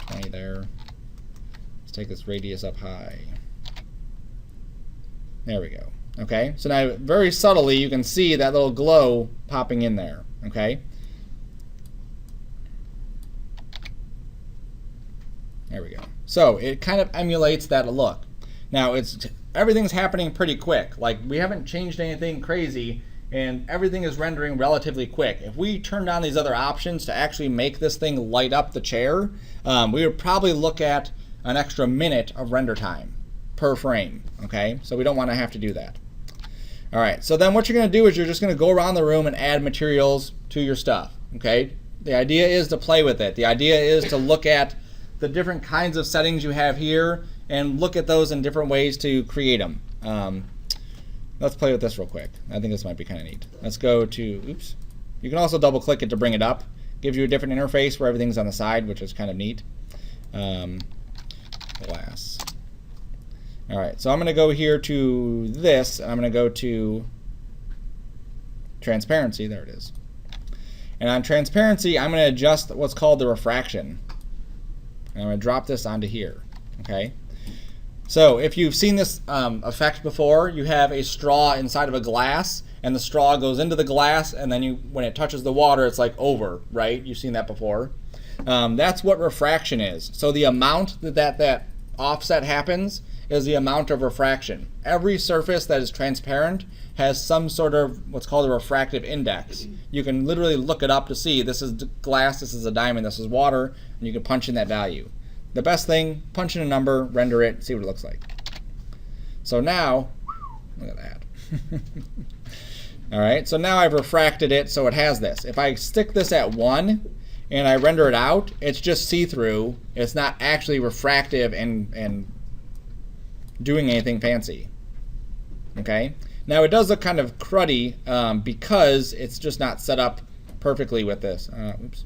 [SPEAKER 1] 20 there. Let's take this radius up high. There we go. Okay, so now very subtly you can see that little glow popping in there. Okay. There we go. So it kind of emulates that look. Now everything's happening pretty quick. Like, we haven't changed anything crazy, and everything is rendering relatively quick. If we turned on these other options to actually make this thing light up the chair, we would probably look at an extra minute of render time per frame. Okay, so we don't want to have to do that. All right, so then what you're going to do is you're just going to go around the room and add materials to your stuff. Okay, the idea is to play with it. The idea is to look at the different kinds of settings you have here and look at those in different ways to create them. Let's play with this real quick. I think this might be kind of neat. Let's go to, oops. You can also double click it to bring it up. Gives you a different interface where everything's on the side, which is kind of neat. Glass. All right, so I'm going to go here to this. I'm going to go to transparency. There it is. And on transparency, I'm going to adjust what's called the refraction. And I'm going to drop this onto here. Okay. So if you've seen this effect before, you have a straw inside of a glass, and the straw goes into the glass, and then when it touches the water, it's like over, right? You've seen that before. That's what refraction is. So the amount that offset happens is the amount of refraction. Every surface that is transparent has some sort of what's called a refractive index. You can literally look it up to see this is glass, this is a diamond, this is water, and you can punch in that value. The best thing, punch in a number, render it, see what it looks like. So now, look at that. All right, so now I've refracted it so it has this. If I stick this at 1 and I render it out, it's just see-through. It's not actually refractive and doing anything fancy. Okay? Now it does look kind of cruddy because it's just not set up perfectly with this. Oops.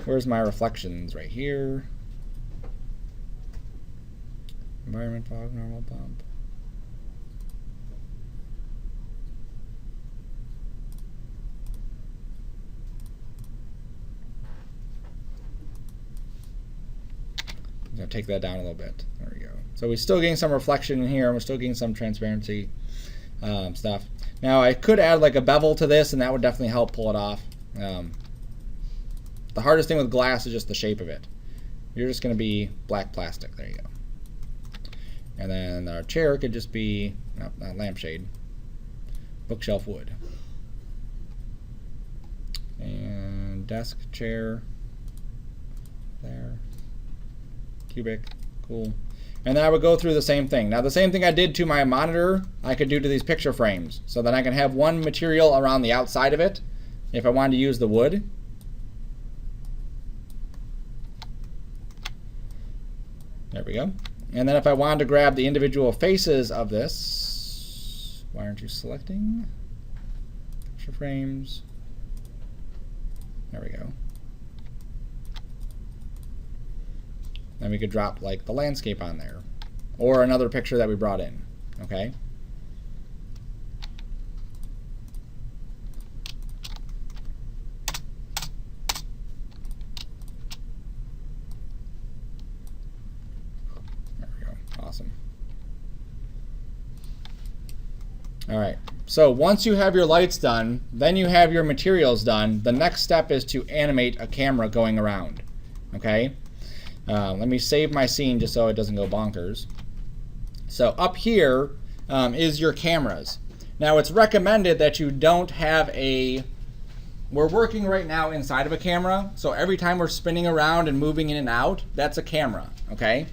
[SPEAKER 1] Where's my reflections? Right here. Environment fog, normal bump. I'm going to take that down a little bit. There we go. So we're still getting some reflection in here, and we're still getting some transparency stuff. Now I could add like a bevel to this, and that would definitely help pull it off. The hardest thing with glass is just the shape of it. You're just going to be black plastic. There you go. And then our chair could just be, no, not lampshade, bookshelf wood. And desk, chair, there, cubic, cool. And then I would go through the same thing. Now the same thing I did to my monitor, I could do to these picture frames. So then I can have one material around the outside of it if I wanted to use the wood. There we go. And then if I wanted to grab the individual faces of this, why aren't you selecting? Picture frames. There we go. Then we could drop like the landscape on there, or another picture that we brought in. Okay. There we go. Awesome. All right. So once you have your lights done, then you have your materials done. The next step is to animate a camera going around. Okay. Let me save my scene just so it doesn't go bonkers. So up here is your cameras. Now it's recommended that you don't have we're working right now inside of a camera, so every time we're spinning around and moving in and out, that's a camera, okay?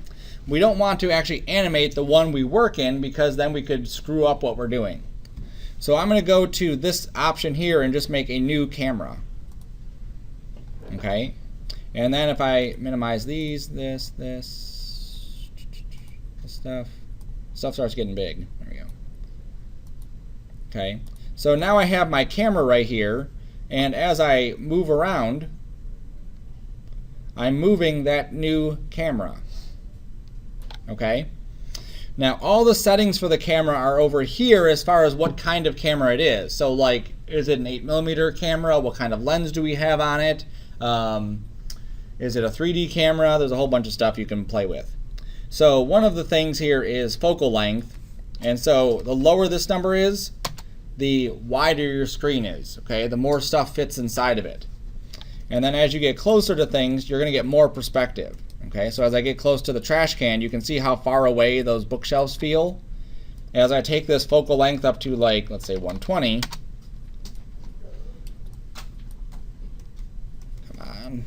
[SPEAKER 1] We don't want to actually animate the one we work in because then we could screw up what we're doing. So I'm going to go to this option here and just make a new camera. Okay. And then if I minimize these, this stuff starts getting big. There we go. Okay. So now I have my camera right here, and as I move around, I'm moving that new camera. Okay. Now all the settings for the camera are over here as far as what kind of camera it is. So like, is it an 8mm camera? What kind of lens do we have on it? Is it a 3D camera? There's a whole bunch of stuff you can play with. So one of the things here is focal length. And so the lower this number is, the wider your screen is. Okay, the more stuff fits inside of it. And then as you get closer to things, you're going to get more perspective. Okay, so as I get close to the trash can, you can see how far away those bookshelves feel. As I take this focal length up to, like, let's say 120. Come on.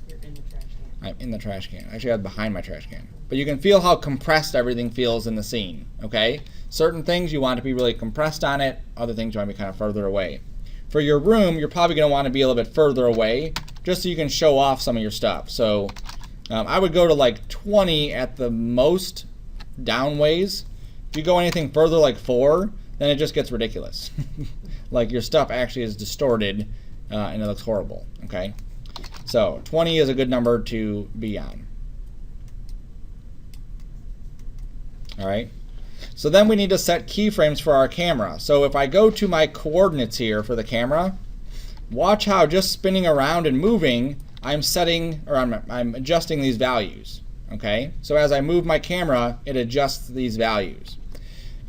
[SPEAKER 2] You're in the trash can.
[SPEAKER 1] I'm in the trash can. Actually, I'm behind my trash can. But you can feel how compressed everything feels in the scene. Okay, certain things you want to be really compressed on it. Other things you want to be kind of further away. For your room, you're probably going to want to be a little bit further away, just so you can show off some of your stuff. So I would go to like 20 at the most down ways. If you go anything further, like 4, then it just gets ridiculous. Like your stuff actually is distorted and it looks horrible. Okay, so 20 is a good number to be on. All right. So then we need to set keyframes for our camera. So if I go to my coordinates here for the camera, watch how just spinning around and moving, I'm setting, or I'm adjusting these values. Okay, so as I move my camera, it adjusts these values.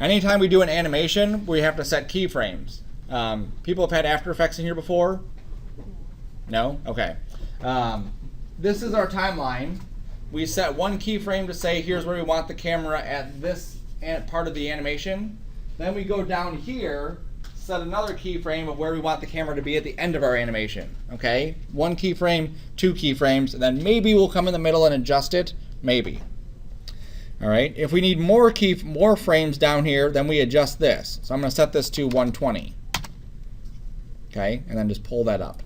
[SPEAKER 1] Anytime we do an animation, we have to set keyframes. People have had After Effects in here before? No? Okay. This is our timeline. We set one keyframe to say here's where we want the camera at this part of the animation. Then we go down here, set another keyframe of where we want the camera to be at the end of our animation. Okay, one keyframe, 2 keyframes, and then maybe we'll come in the middle and adjust it. Maybe. All right. If we need more frames down here, then we adjust this. So I'm going to set this to 120. Okay, and then just pull that up.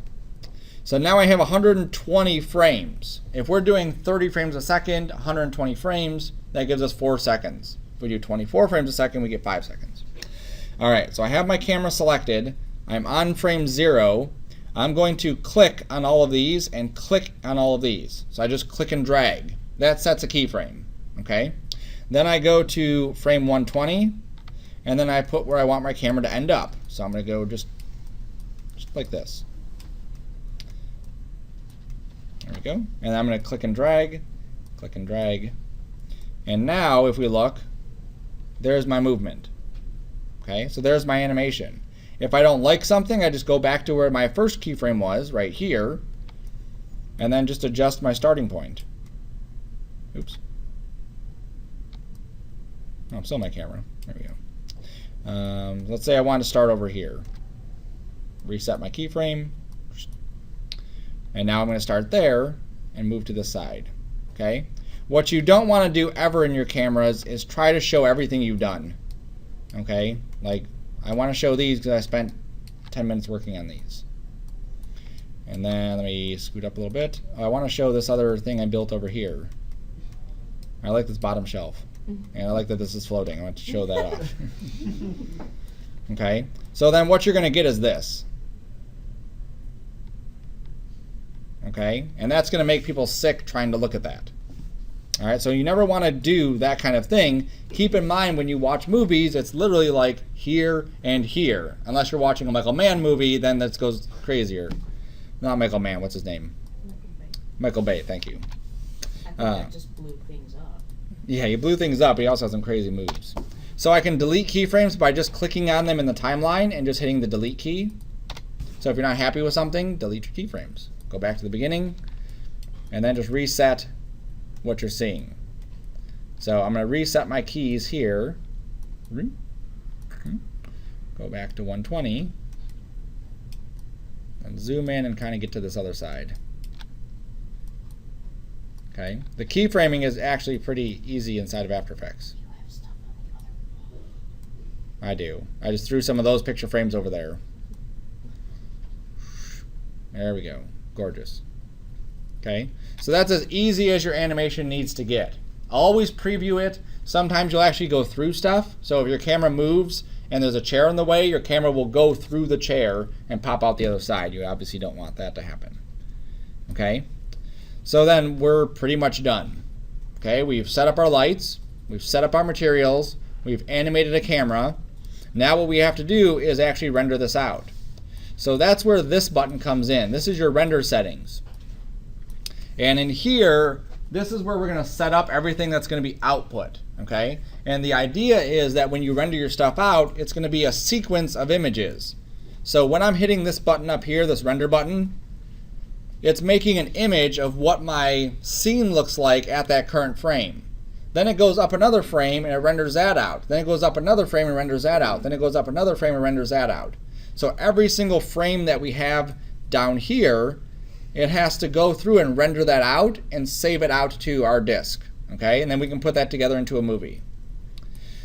[SPEAKER 1] So now I have 120 frames. If we're doing 30 frames a second, 120 frames, that gives us 4 seconds. If we do 24 frames a second, we get 5 seconds. All right, so I have my camera selected. I'm on frame 0. I'm going to click on all of these and click on all of these. So I just click and drag. That sets a keyframe. Okay. Then I go to frame 120, and then I put where I want my camera to end up. So I'm going to go just like this. There we go. And I'm going to click and drag, click and drag. And now if we look, there's my movement. Okay, so there's my animation. If I don't like something, I just go back to where my first keyframe was, right here, and then just adjust my starting point. Oops. Oh, I'm still my camera. There we go. Let's say I want to start over here. Reset my keyframe. And now I'm going to start there and move to the side. Okay? What you don't want to do ever in your cameras is try to show everything you've done. Okay? Like, I want to show these because I spent 10 minutes working on these. And then let me scoot up a little bit. I want to show this other thing I built over here. I like this bottom shelf. And I like that this is floating. I want to show that off. Okay? So then what you're going to get is this. Okay? And that's going to make people sick trying to look at that. All right, so you never want to do that kind of thing. Keep in mind when you watch movies, it's literally like here and here. Unless you're watching a Michael Mann movie, then that goes crazier. Not Michael Mann, what's his name? Michael Bay, thank you.
[SPEAKER 2] I think that just blew things up.
[SPEAKER 1] Yeah, he blew things up, but he also has some crazy moves. So I can delete keyframes by just clicking on them in the timeline and just hitting the delete key. So if you're not happy with something, delete your keyframes. Go back to the beginning, and then just reset what you're seeing. So I'm going to reset my keys here. Go back to 120. And zoom in and kind of get to this other side. Okay. The keyframing is actually pretty easy inside of After Effects. I do. I just threw some of those picture frames over there. There we go. Gorgeous. Okay, so that's as easy as your animation needs to get. Always preview it. Sometimes you'll actually go through stuff. So if your camera moves and there's a chair in the way, your camera will go through the chair and pop out the other side. You obviously don't want that to happen. Okay, so then we're pretty much done. Okay, we've set up our lights, we've set up our materials, we've animated a camera. Now what we have to do is actually render this out. So that's where this button comes in. This is your render settings. And in here, this is where we're going to set up everything that's going to be output. Okay? And the idea is that when you render your stuff out, it's going to be a sequence of images. So when I'm hitting this button up here, this render button, it's making an image of what my scene looks like at that current frame. Then it goes up another frame and it renders that out. Then it goes up another frame and renders that out. Then it goes up another frame and renders that out. So every single frame that we have down here, it has to go through and render that out and save it out to our disk. Okay, and then we can put that together into a movie.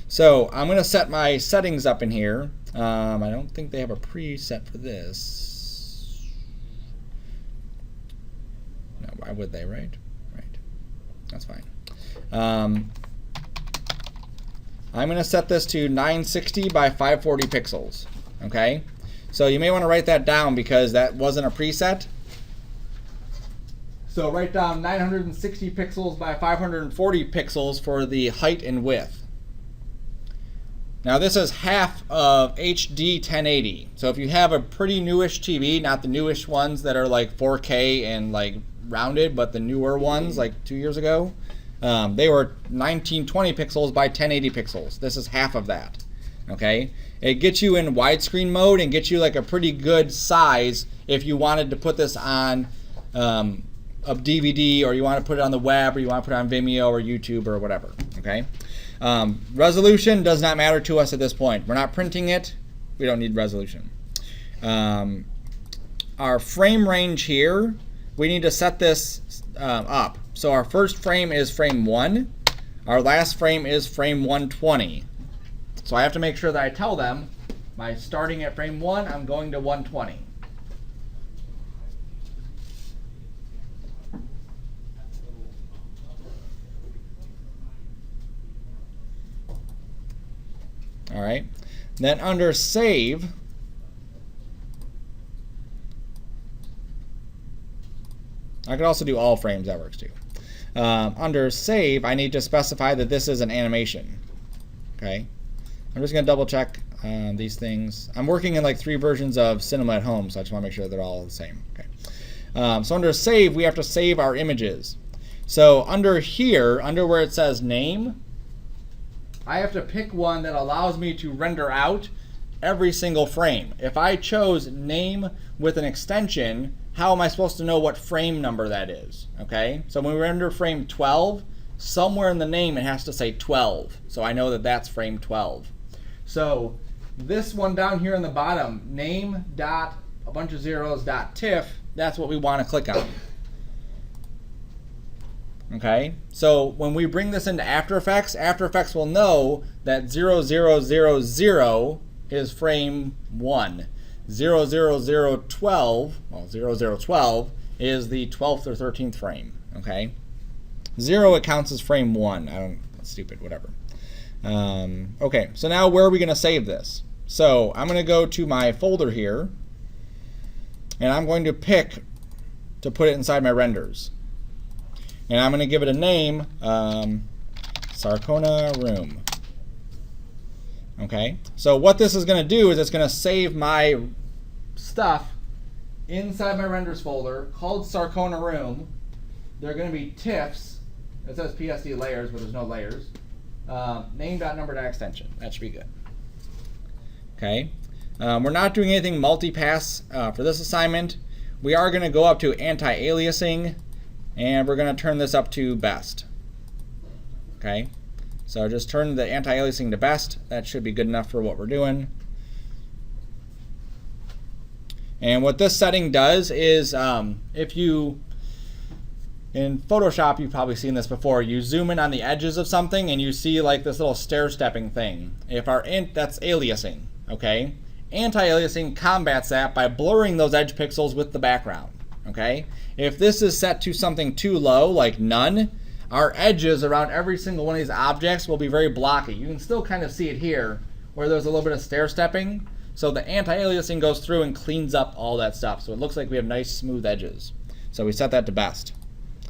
[SPEAKER 1] So I'm going to set my settings up in here. I don't think they have a preset for this. No, why would they, right? Right. That's fine. I'm going to set this to 960 by 540 pixels. Okay, so you may want to write that down because that wasn't a preset. So write down 960 pixels by 540 pixels for the height and width. Now this is half of HD 1080. So if you have a pretty newish TV, not the newish ones that are like 4K and like rounded, but the newer ones like 2 years ago, they were 1920 pixels by 1080 pixels. This is half of that. Okay, it gets you in widescreen mode and gets you like a pretty good size if you wanted to put this on a DVD, or you want to put it on the web, or you want to put it on Vimeo or YouTube or whatever. Okay, resolution does not matter to us at this point. We're not printing it. We don't need resolution. Our frame range here, we need to set this up. So our first frame is frame 1. Our last frame is frame 120. So I have to make sure that I tell them, by starting at frame 1, I'm going to 120. All right. Then under save, I could also do all frames, that works too. Under save, I need to specify that this is an animation. Okay. I'm just going to double check these things. I'm working in like 3 versions of Cinema at Home, so I just want to make sure they're all the same. Okay. So under save, we have to save our images. So under here, under where it says name, I have to pick one that allows me to render out every single frame. If I chose name with an extension, how am I supposed to know what frame number that is? Okay, so when we render frame 12, somewhere in the name it has to say 12. So I know that that's frame 12. So this one down here in the bottom, name dot a bunch of zeros dot tiff, that's what we want to click on. Okay, so when we bring this into After Effects will know that 00000 is frame 1. 00012, well, 0012 is the 12th or 13th frame. Okay, 0 it counts as frame 1. That's stupid, whatever. Okay, so now where are we going to save this? So I'm going to go to my folder here, and I'm going to pick to put it inside my renders. And I'm going to give it a name, Sarcona Room. Okay, so what this is going to do is it's going to save my stuff inside my renders folder called Sarcona Room. They're going to be TIFFs. It says PSD layers, but there's no layers. Name.number.extension. That should be good. Okay, we're not doing anything multi-pass for this assignment. We are going to go up to anti-aliasing. And we're going to turn this up to best. Okay, so just turn the anti-aliasing to best. That should be good enough for what we're doing. And what this setting does is if you In Photoshop, you've probably seen this before. You zoom in on the edges of something and you see like this little stair-stepping thing. That's aliasing, okay? Anti-aliasing combats that by blurring those edge pixels with the background, okay? If this is set to something too low, like none, our edges around every single one of these objects will be very blocky. You can still kind of see it here where there's a little bit of stair-stepping. So the anti-aliasing goes through and cleans up all that stuff. So it looks like we have nice smooth edges. So we set that to best.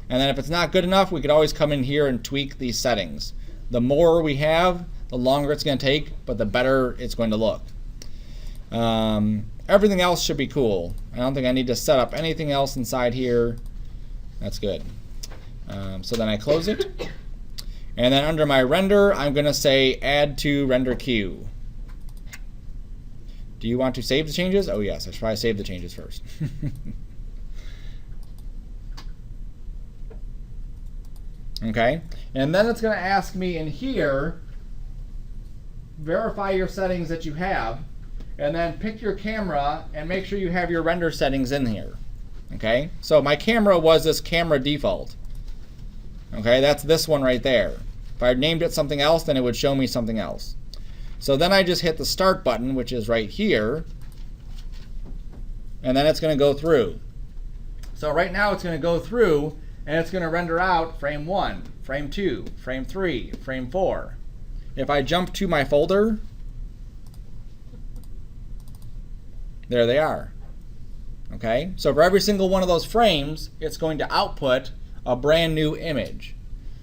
[SPEAKER 1] And then if it's not good enough, we could always come in here and tweak these settings. The more we have, the longer it's going to take, but the better it's going to look. Everything else should be cool. I don't think I need to set up anything else inside here. That's good. So then I close it. And then under my render, I'm going to say add to render queue. Do you want to save the changes? Oh yes, I should probably save the changes first. Okay, and then it's going to ask me in here, verify your settings that you have, and then pick your camera and make sure you have your render settings in here. Okay, so my camera was this camera default. Okay, that's this one right there. If I named it something else, then it would show me something else. So then I just hit the start button, which is right here, and then it's going to go through. So right now it's going to go through and it's going to render out frame 1, frame 2, frame 3, frame 4. If I jump to my folder, there they are. Okay, so for every single one of those frames, it's going to output a brand new image.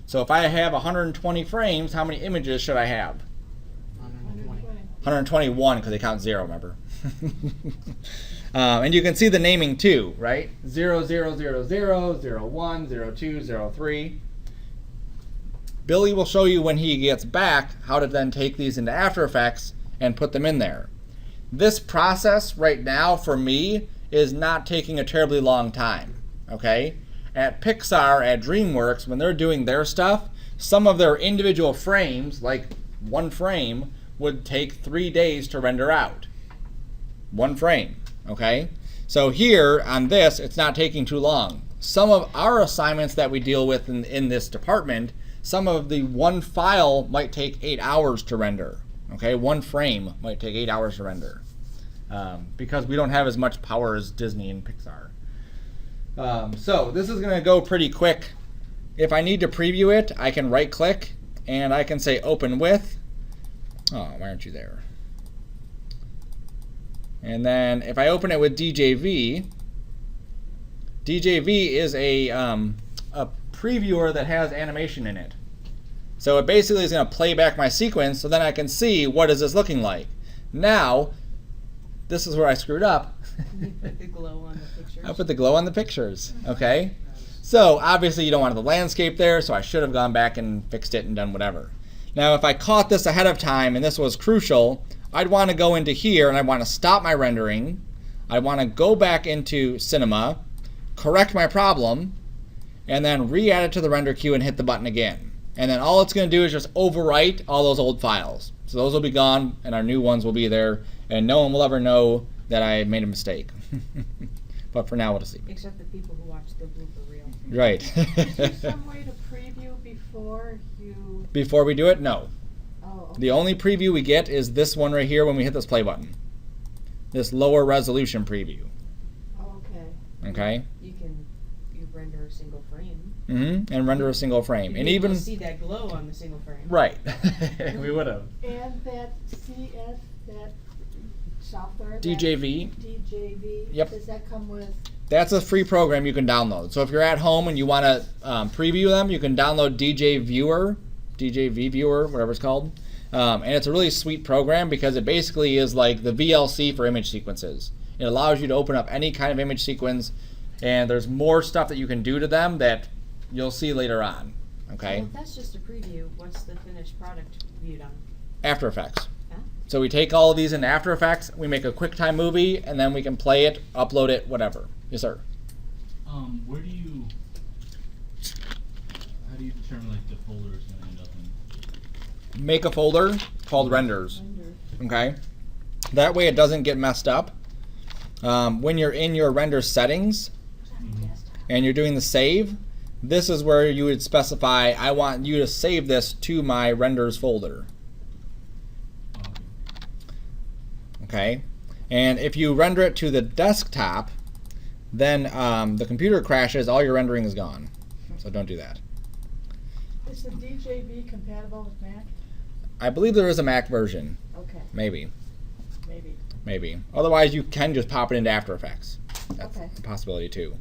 [SPEAKER 1] So if I have 120 frames, how many images should I have? 121, because they count 0, remember? And you can see the naming too, right? 0, 0, 0, 0, 0, 1, 0, 2, 0, 3. Billy will show you when he gets back how to then take these into After Effects and put them in there. This process right now for me is not taking a terribly long time, okay? At Pixar, at DreamWorks, when they're doing their stuff, some of their individual frames, like one frame, would take 3 days to render out. One frame, okay? So here on this, it's not taking too long. Some of our assignments that we deal with in this department, some of the one file might take 8 hours to render, okay? One frame might take 8 hours to render because we don't have as much power as Disney and Pixar. So this is going to go pretty quick. If I need to preview it, I can right click and I can say open with. Oh, why aren't you there? And then if I open it with DJV, DJV is a previewer that has animation in it. So it basically is going to play back my sequence so then I can see what is this looking like. Now, this is where I screwed up.
[SPEAKER 2] You put the glow on the pictures.
[SPEAKER 1] I put the glow on the pictures, okay? So obviously you don't want the landscape there, so I should have gone back and fixed it and done whatever. Now if I caught this ahead of time and this was crucial, I'd want to go into here and I want to stop my rendering. I want to go back into Cinema, correct my problem, and then re-add it to the render queue and hit the button again. And then all it's going to do is just overwrite all those old files. So those will be gone and our new ones will be there and no one will ever know that I made a mistake. But for now we'll just see.
[SPEAKER 2] Except the people who watch the blooper reel.
[SPEAKER 1] Right.
[SPEAKER 3] Is there some way to preview before you...
[SPEAKER 1] Before we do it, no.
[SPEAKER 3] Oh, okay.
[SPEAKER 1] The only preview we get is this one right here when we hit this play button. This lower resolution preview.
[SPEAKER 3] Oh, okay.
[SPEAKER 1] Okay?
[SPEAKER 2] You render a single frame.
[SPEAKER 1] And render a single frame. And even
[SPEAKER 2] see that glow on the single frame.
[SPEAKER 1] right. We would have.
[SPEAKER 3] And that CS, that software?
[SPEAKER 1] DJV.
[SPEAKER 3] DJV?
[SPEAKER 1] Yep.
[SPEAKER 3] Does that come with...
[SPEAKER 1] That's a free program you can download. So if you're at home and you want to preview them, you can download DJ Viewer, whatever it's called. And it's a really sweet program because it basically is like the VLC for image sequences. It allows you to open up any kind of image sequence, and there's more stuff that you can do to them that you'll see later on. Okay?
[SPEAKER 2] So if that's just a preview, what's the finished product viewed on?
[SPEAKER 1] After Effects.
[SPEAKER 2] Huh?
[SPEAKER 1] So we take all of these into After Effects, we make a QuickTime movie, and then we can play it, upload it, whatever. Yes, sir.
[SPEAKER 4] How do you determine like the folder is going to end up in?
[SPEAKER 1] Make a folder called renders. Okay? That way it doesn't get messed up. When you're in your render settings and you're doing the save, this is where you would specify, I want you to save this to my renders folder. Okay, and if you render it to the desktop, then the computer crashes, all your rendering is gone. So don't do that.
[SPEAKER 3] Is the DJV compatible with Mac?
[SPEAKER 1] I believe there is a Mac version.
[SPEAKER 3] Okay,
[SPEAKER 1] Maybe.
[SPEAKER 3] maybe.
[SPEAKER 1] Maybe. Otherwise, you can just pop it into After Effects. That's
[SPEAKER 3] Okay.
[SPEAKER 1] a possibility too.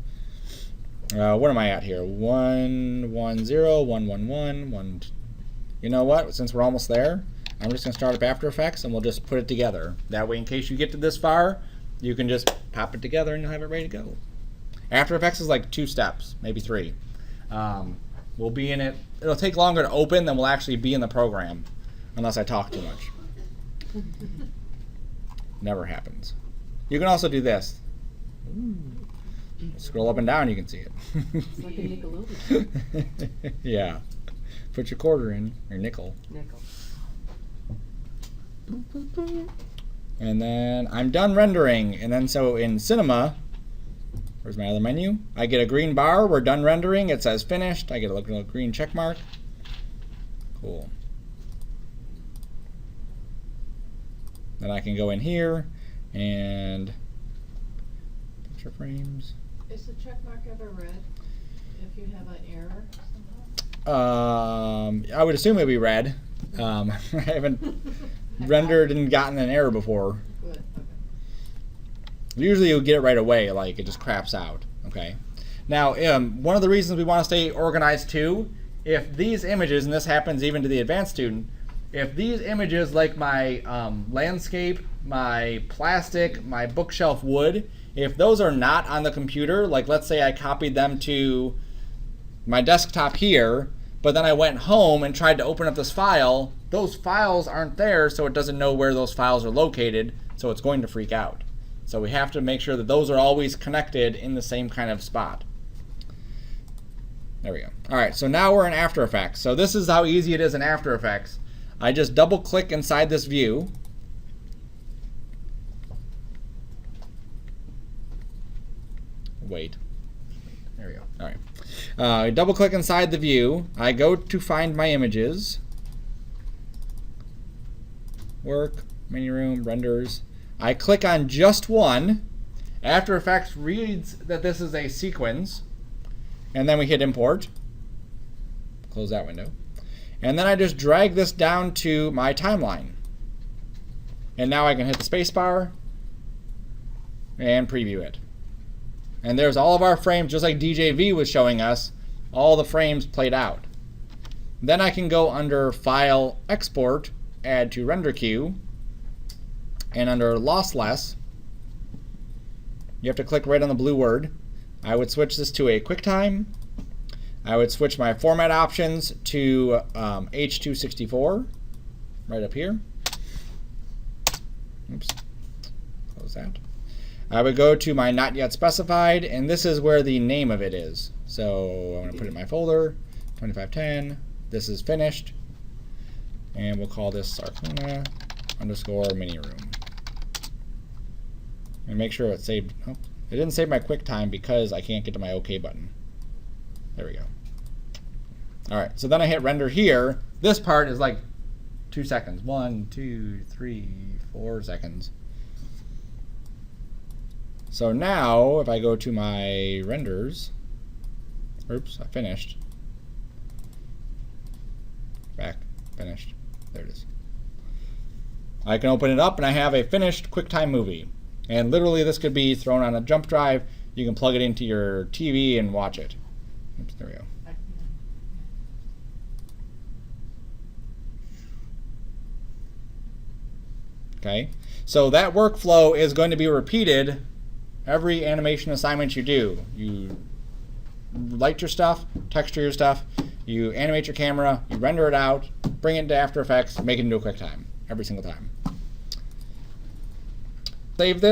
[SPEAKER 1] What am I at here? 110, 111, 1. You know what? Since we're almost there, I'm just going to start up After Effects and we'll just put it together. That way, in case you get to this far, you can just pop it together and you'll have it ready to go. After Effects is like 2 steps, maybe 3. We'll be in it. It'll take longer to open than we'll actually be in the program, unless I talk too much. Never happens. You can also do this. Scroll up and down, you can see it.
[SPEAKER 2] It's like a Nickelodeon.
[SPEAKER 1] Yeah. Put your quarter in, or nickel.
[SPEAKER 2] Nickel.
[SPEAKER 1] And then I'm done rendering. And then so in Cinema, where's my other menu? I get a green bar. We're done rendering. It says finished. I get a little green check mark. Cool. Then I can go in here and picture frames.
[SPEAKER 3] Is the check mark ever red if you have an error somehow?
[SPEAKER 1] I would assume it'd be red. I haven't rendered and gotten an error before.
[SPEAKER 3] Good, okay.
[SPEAKER 1] Usually you'll get it right away, like it just craps out. Okay. Now, one of the reasons we want to stay organized too, if these images, and this happens even to the advanced student, if these images like my landscape, my plastic, my bookshelf wood, if those are not on the computer, like let's say I copied them to my desktop here, but then I went home and tried to open up this file, those files aren't there, so it doesn't know where those files are located, so it's going to freak out. So we have to make sure that those are always connected in the same kind of spot. There we go. All right, so now we're in After Effects. So this is how easy it is in After Effects. I just double click inside this view. Wait. There we go. All right. I double click inside the view. I go to find my images. Work, Miniroom, renders. I click on just one. After Effects reads that this is a sequence. And then we hit import. Close that window. And then I just drag this down to my timeline. And now I can hit the spacebar and preview it. And there's all of our frames, just like DJV was showing us, all the frames played out. Then I can go under File, Export, Add to Render Queue, and under Lossless, you have to click right on the blue word. I would switch this to a QuickTime. I would switch my format options to H264, right up here. Oops, close that. I would go to my Not Yet Specified, and this is where the name of it is. So I'm going to put it in my folder, 2510. This is finished. And we'll call this Sarcona _ Miniroom. And make sure it's saved. Oh, it didn't save my QuickTime because I can't get to my OK button. There we go. All right, so then I hit render here. This part is like 2 seconds. 1, 2, 3, 4 seconds. So now, if I go to my renders, oops, I finished. Back, finished. There it is. I can open it up and I have a finished QuickTime movie. And literally this could be thrown on a jump drive. You can plug it into your TV and watch it. Oops, there we go. Okay, so that workflow is going to be repeated every animation assignment you do. You light your stuff, texture your stuff, you animate your camera, you render it out, bring it into After Effects, make it into a QuickTime every single time. Save this.